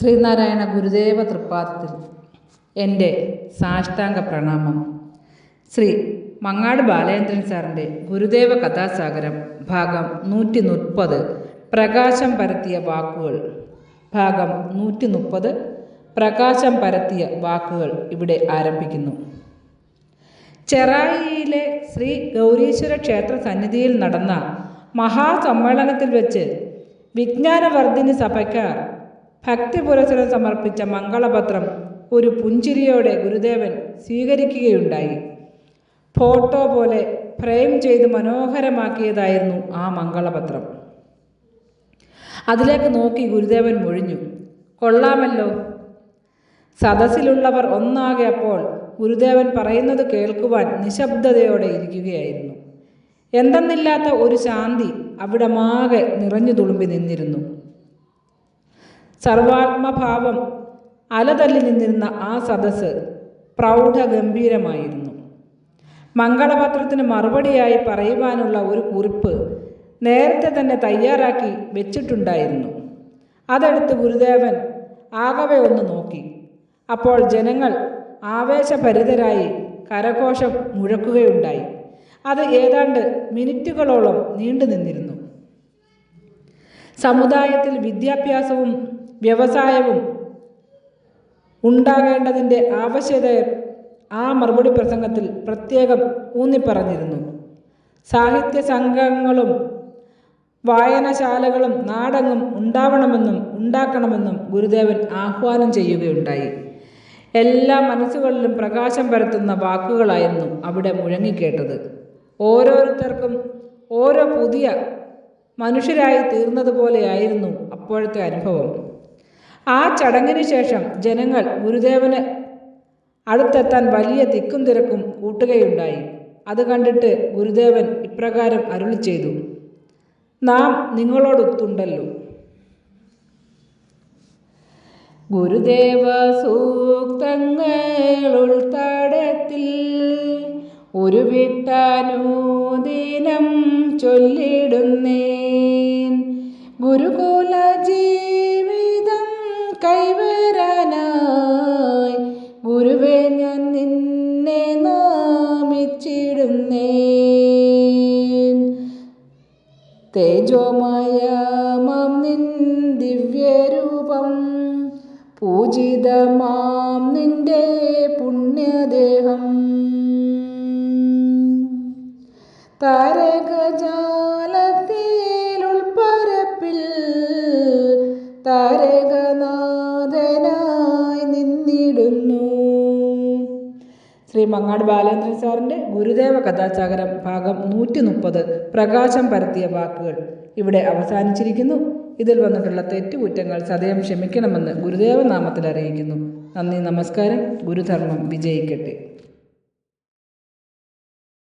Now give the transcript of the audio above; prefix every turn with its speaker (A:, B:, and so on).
A: ശ്രീനാരായണ ഗുരുദേവ തൃപ്പാദത്തിൽ എൻ്റെ സാഷ്ടാംഗ പ്രണാമം. ശ്രീ മങ്ങാട് ബാലചന്ദ്രൻ സാറിൻ്റെ ഗുരുദേവ കഥാസാഗരം ഭാഗം 130 പ്രകാശം പരത്തിയ വാക്കുകൾ. ഭാഗം 130 പ്രകാശം പരത്തിയ വാക്കുകൾ ഇവിടെ ആരംഭിക്കുന്നു. ചെറായിയിലെ ശ്രീ ഗൗരീശ്വര ക്ഷേത്ര സന്നിധിയിൽ നടന്ന മഹാസമ്മേളനത്തിൽ വെച്ച് വിജ്ഞാനവർദ്ധിനി സഭയ്ക്കാർ ഭക്തിപുരസ്സരം സമർപ്പിച്ച മംഗളപത്രം ഒരു പുഞ്ചിരിയോടെ ഗുരുദേവൻ സ്വീകരിക്കുകയുണ്ടായി. ഫോട്ടോ പോലെ ഫ്രെയിം ചെയ്ത് മനോഹരമാക്കിയതായിരുന്നു ആ മംഗളപത്രം. അതിലേക്ക് നോക്കി ഗുരുദേവൻ മൊഴിഞ്ഞു, കൊള്ളാമല്ലോ. സദസ്സിലുള്ളവർ ഒന്നാകെ അപ്പോൾ ഗുരുദേവൻ പറയുന്നത് കേൾക്കുവാൻ നിശബ്ദതയോടെ ഇരിക്കുകയായിരുന്നു. എന്തെന്നില്ലാത്ത ഒരു ശാന്തി അവിടമാകെ നിറഞ്ഞു തുളുമ്പി നിന്നിരുന്നു. സർവാത്മഭാവം അലതല്ലി നിന്നിരുന്ന ആ സദസ്സ് പ്രൗഢഗംഭീരമായിരുന്നു. മംഗളപത്രത്തിന് മറുപടിയായി പറയുവാനുള്ള ഒരു കുറിപ്പ് നേരത്തെ തന്നെ തയ്യാറാക്കി വെച്ചിട്ടുണ്ടായിരുന്നു. അതെടുത്ത് ഗുരുദേവൻ ആകവെ ഒന്ന് നോക്കി. അപ്പോൾ ജനങ്ങൾ ആവേശഭരിതരായി കരഘോഷം മുഴക്കുകയുണ്ടായി. അത് ഏതാണ്ട് മിനിറ്റുകളോളം നീണ്ടു നിന്നിരുന്നു. സമുദായത്തിൽ വിദ്യാഭ്യാസവും വ്യവസായവും ഉണ്ടാകേണ്ടതിൻ്റെ ആവശ്യകത ആ മറുപടി പ്രസംഗത്തിൽ പ്രത്യേകം ഊന്നിപ്പറഞ്ഞിരുന്നു. സാഹിത്യ സംഘങ്ങളും വായനശാലകളും നാടെങ്ങും ഉണ്ടാവണമെന്നും ഉണ്ടാക്കണമെന്നും ഗുരുദേവൻ ആഹ്വാനം ചെയ്യുകയുണ്ടായി. എല്ലാ മനസ്സുകളിലും പ്രകാശം പരത്തുന്ന വാക്കുകളായിരുന്നു അവിടെ മുഴങ്ങിക്കേട്ടത്. ഓരോരുത്തർക്കും ഓരോ പുതിയ മനുഷ്യരായി തീർന്നതുപോലെയായിരുന്നു അപ്പോഴത്തെ അനുഭവം. ആ ചടങ്ങിന് ശേഷം ജനങ്ങൾ ഗുരുദേവന് അടുത്തെത്താൻ വലിയ തിക്കും തിരക്കും കൂട്ടുകയുണ്ടായി. അത് കണ്ടിട്ട് ഗുരുദേവൻ ഇപ്രകാരം അരുളി ചെയ്തു, നാം നിങ്ങളോടൊത്തുണ്ടല്ലോ. ഗുരുദേവ സൂക്തങ്ങൾ ഉൾത്തടത്തിൽ ഒരു വിട്ടാനൂദിനം ചൊല്ലിടുന്നേൻ. ഗുരുകുല ജീവിതം കൈവരാനായി ഗുരുവേ ഞാൻ നിന്നെ നാമിച്ചിടുന്നേൻ. തേജോമയമാം നിൻ ദിവ്യരൂപം, പൂജിതമാം നിന്റെ പുണ്യദേഹം, താരകജാലത്തിൽ ഉൾപ്പരപ്പിൽ താരകനാഥനായി നിന്നിടുന്നു. ശ്രീ മങ്ങാട് ബാലചന്ദ്രൻ സാറിൻ്റെ ഗുരുദേവ കഥാസാഗരം ഭാഗം 130 പ്രകാശം പരത്തിയ വാക്കുകൾ ഇവിടെ അവസാനിച്ചിരിക്കുന്നു. ഇതിൽ വന്നിട്ടുള്ള തെറ്റുകുറ്റങ്ങൾ സദയം ക്ഷമിക്കണമെന്ന് ഗുരുദേവ നാമത്തിൽ അറിയിക്കുന്നു. നന്ദി, നമസ്കാരം. ഗുരുധർമ്മം വിജയിക്കട്ടെ.